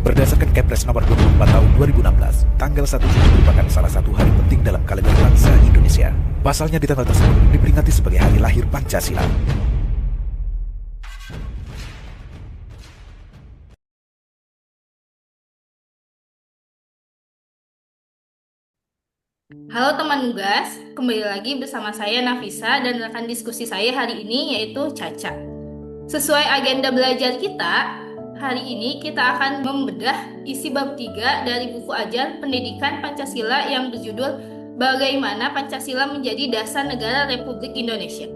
Berdasarkan Kepres nomor 24 tahun 2016, tanggal 1 Juni merupakan salah satu hari penting dalam kalender bangsa Indonesia. Pasalnya di tanggal tersebut diperingati sebagai hari lahir Pancasila. Halo teman Nugas, kembali lagi bersama saya Nafisa dan rekan diskusi saya hari ini yaitu Caca. Sesuai agenda belajar kita, hari ini kita akan membedah isi bab 3 dari buku ajar Pendidikan Pancasila yang berjudul Bagaimana Pancasila Menjadi Dasar Negara Republik Indonesia.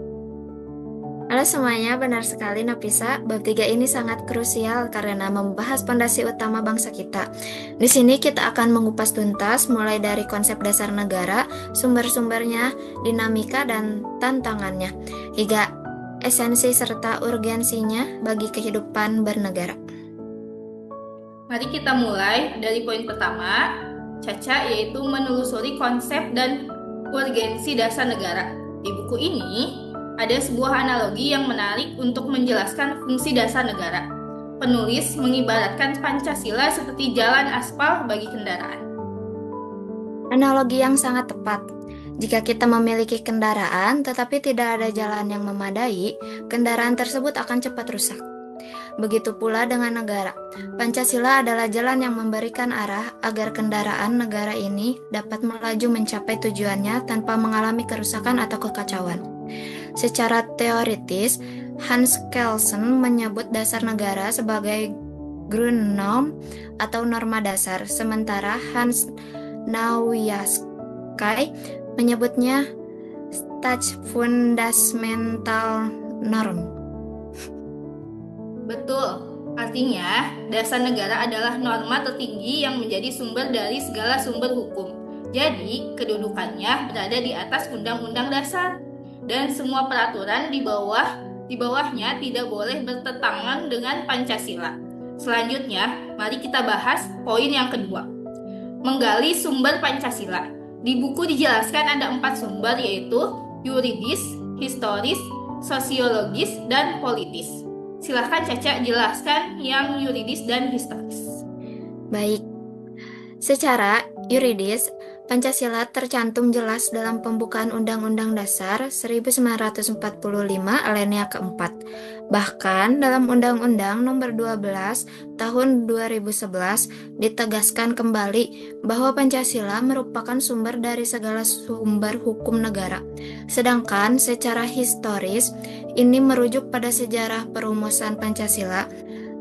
Halo semuanya, benar sekali Nafisa. Bab 3 ini sangat krusial karena membahas pondasi utama bangsa kita. Di sini kita akan mengupas tuntas mulai dari konsep dasar negara, sumber-sumbernya, dinamika dan tantangannya, hingga esensi serta urgensinya bagi kehidupan bernegara. Mari kita mulai dari poin pertama, Caca, yaitu menelusuri konsep dan urgensi dasar negara. Di buku ini, ada sebuah analogi yang menarik untuk menjelaskan fungsi dasar negara. Penulis mengibaratkan Pancasila seperti jalan aspal bagi kendaraan. Analogi yang sangat tepat. Jika kita memiliki kendaraan tetapi tidak ada jalan yang memadai, kendaraan tersebut akan cepat rusak. Begitu pula dengan negara. Pancasila adalah jalan yang memberikan arah agar kendaraan negara ini dapat melaju mencapai tujuannya tanpa mengalami kerusakan atau kekacauan. Secara teoritis, Hans Kelsen menyebut dasar negara sebagai Grundnorm atau norma dasar, sementara Hans Nawiaskay menyebutnya Staatsfundamental Norm. Betul, artinya dasar negara adalah norma tertinggi yang menjadi sumber dari segala sumber hukum. Jadi, kedudukannya berada di atas undang-undang dasar. Dan semua peraturan di bawahnya tidak boleh bertentangan dengan Pancasila. Selanjutnya, mari kita bahas poin yang kedua. Menggali sumber Pancasila. Di buku dijelaskan ada 4 sumber, yaitu yuridis, historis, sosiologis, dan politis. Silahkan Caca jelaskan yang yuridis dan historis. Baik, secara yuridis, Pancasila tercantum jelas dalam pembukaan Undang-Undang Dasar 1945 alinea keempat. Bahkan dalam Undang-Undang Nomor 12 Tahun 2011 ditegaskan kembali bahwa Pancasila merupakan sumber dari segala sumber hukum negara. Sedangkan secara historis, ini merujuk pada sejarah perumusan Pancasila,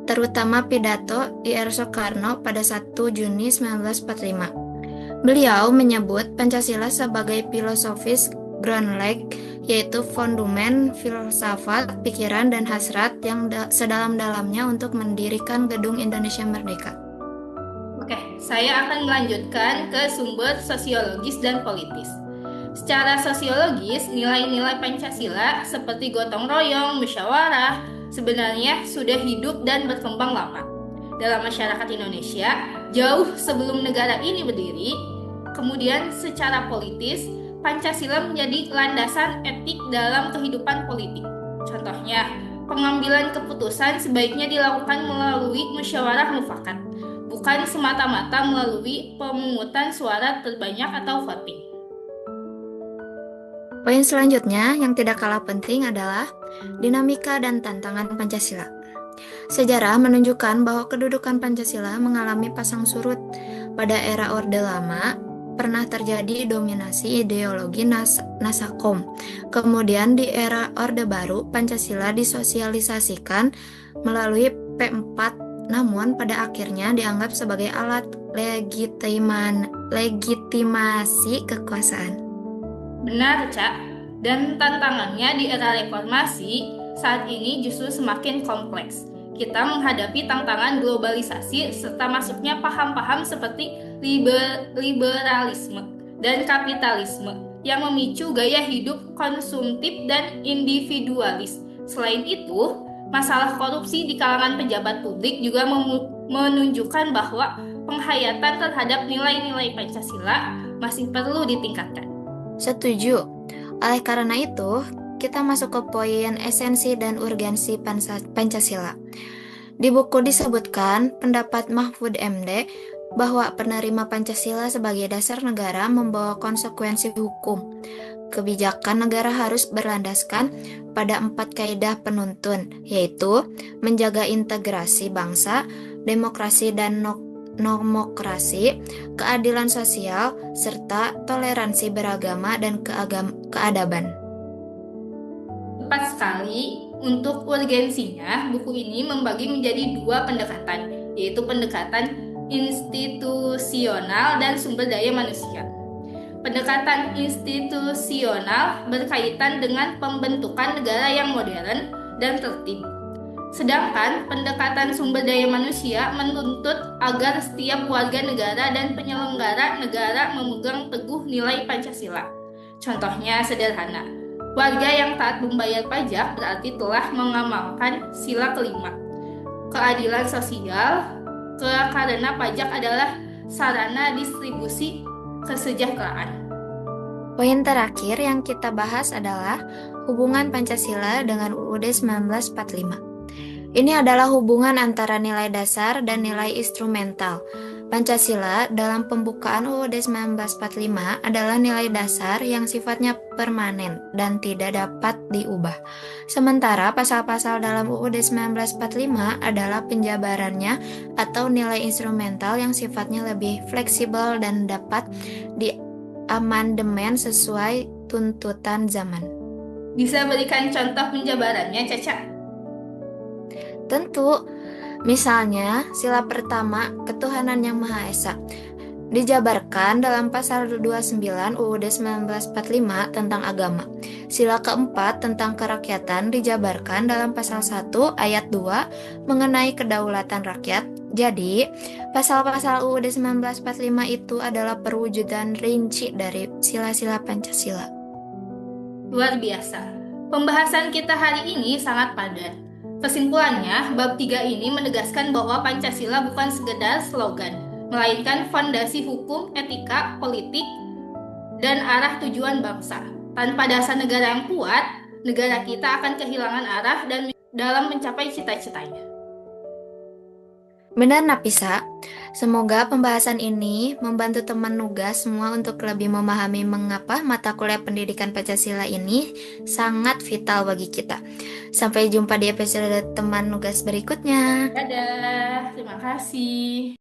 terutama pidato I.R. Soekarno pada 1 Juni 1945. Beliau menyebut Pancasila sebagai filosofis groundleg, yaitu fondamen filsafat, pikiran, dan hasrat yang sedalam-dalamnya untuk mendirikan Gedung Indonesia Merdeka. Oke, saya akan melanjutkan ke sumber sosiologis dan politis. Secara sosiologis, nilai-nilai Pancasila seperti gotong royong, musyawarah, sebenarnya sudah hidup dan berkembang lama dalam masyarakat Indonesia jauh sebelum negara ini berdiri. Kemudian secara politis, Pancasila menjadi landasan etik dalam kehidupan politik. Contohnya, pengambilan keputusan sebaiknya dilakukan melalui musyawarah mufakat, bukan semata-mata melalui pemungutan suara terbanyak atau voting. Poin selanjutnya yang tidak kalah penting adalah dinamika dan tantangan Pancasila. Sejarah menunjukkan bahwa kedudukan Pancasila mengalami pasang surut. Pada era Orde Lama, pernah terjadi dominasi ideologi Nasakom. Kemudian di era Orde Baru, Pancasila disosialisasikan melalui P4, namun pada akhirnya dianggap sebagai alat legitimasi kekuasaan. Benar, Cak. Dan tantangannya di era reformasi saat ini justru semakin kompleks. Kita menghadapi tantangan globalisasi serta masuknya paham-paham seperti liberalisme dan kapitalisme yang memicu gaya hidup konsumtif dan individualis. Selain itu, masalah korupsi di kalangan pejabat publik juga menunjukkan bahwa penghayatan terhadap nilai-nilai Pancasila masih perlu ditingkatkan. Setuju. Oleh karena itu, kita masuk ke poin esensi dan urgensi Pancasila. Di buku disebutkan pendapat Mahfud MD bahwa penerima Pancasila sebagai dasar negara membawa konsekuensi hukum. Kebijakan negara harus berlandaskan pada 4 kaidah penuntun, yaitu menjaga integrasi bangsa, demokrasi dan nomokrasi, keadilan sosial, serta toleransi beragama dan keadaban. Tepat sekali, untuk urgensinya, buku ini membagi menjadi 2 pendekatan, yaitu pendekatan institusional dan sumber daya manusia. Pendekatan institusional berkaitan dengan pembentukan negara yang modern dan tertib. Sedangkan pendekatan sumber daya manusia menuntut agar setiap warga negara dan penyelenggara negara memegang teguh nilai Pancasila. Contohnya sederhana, warga yang taat membayar pajak berarti telah mengamalkan sila kelima. Keadilan sosial, karena pajak adalah sarana distribusi kesejahteraan. Poin terakhir yang kita bahas adalah hubungan Pancasila dengan UUD 1945. Ini adalah hubungan antara nilai dasar dan nilai instrumental. Pancasila dalam pembukaan UUD 1945 adalah nilai dasar yang sifatnya permanen dan tidak dapat diubah. Sementara pasal-pasal dalam UUD 1945 adalah penjabarannya atau nilai instrumental yang sifatnya lebih fleksibel dan dapat diamandemen sesuai tuntutan zaman. Bisa berikan contoh penjabarannya, Caca? Tentu, misalnya sila pertama ketuhanan yang Maha Esa dijabarkan dalam pasal 29 UUD 1945 tentang agama. Sila keempat tentang kerakyatan dijabarkan dalam pasal 1 ayat 2 mengenai kedaulatan rakyat. Jadi, pasal-pasal UUD 1945 itu adalah perwujudan rinci dari sila-sila Pancasila. Luar biasa. Pembahasan kita hari ini sangat padat. Kesimpulannya, bab 3 ini menegaskan bahwa Pancasila bukan sekedar slogan, melainkan fondasi hukum, etika, politik, dan arah tujuan bangsa. Tanpa dasar negara yang kuat, negara kita akan kehilangan arah dan dalam mencapai cita-citanya. Benar, Napisa. Semoga pembahasan ini membantu teman nugas semua untuk lebih memahami mengapa mata kuliah pendidikan Pancasila ini sangat vital bagi kita. Sampai jumpa di episode teman nugas berikutnya. Dadah, terima kasih.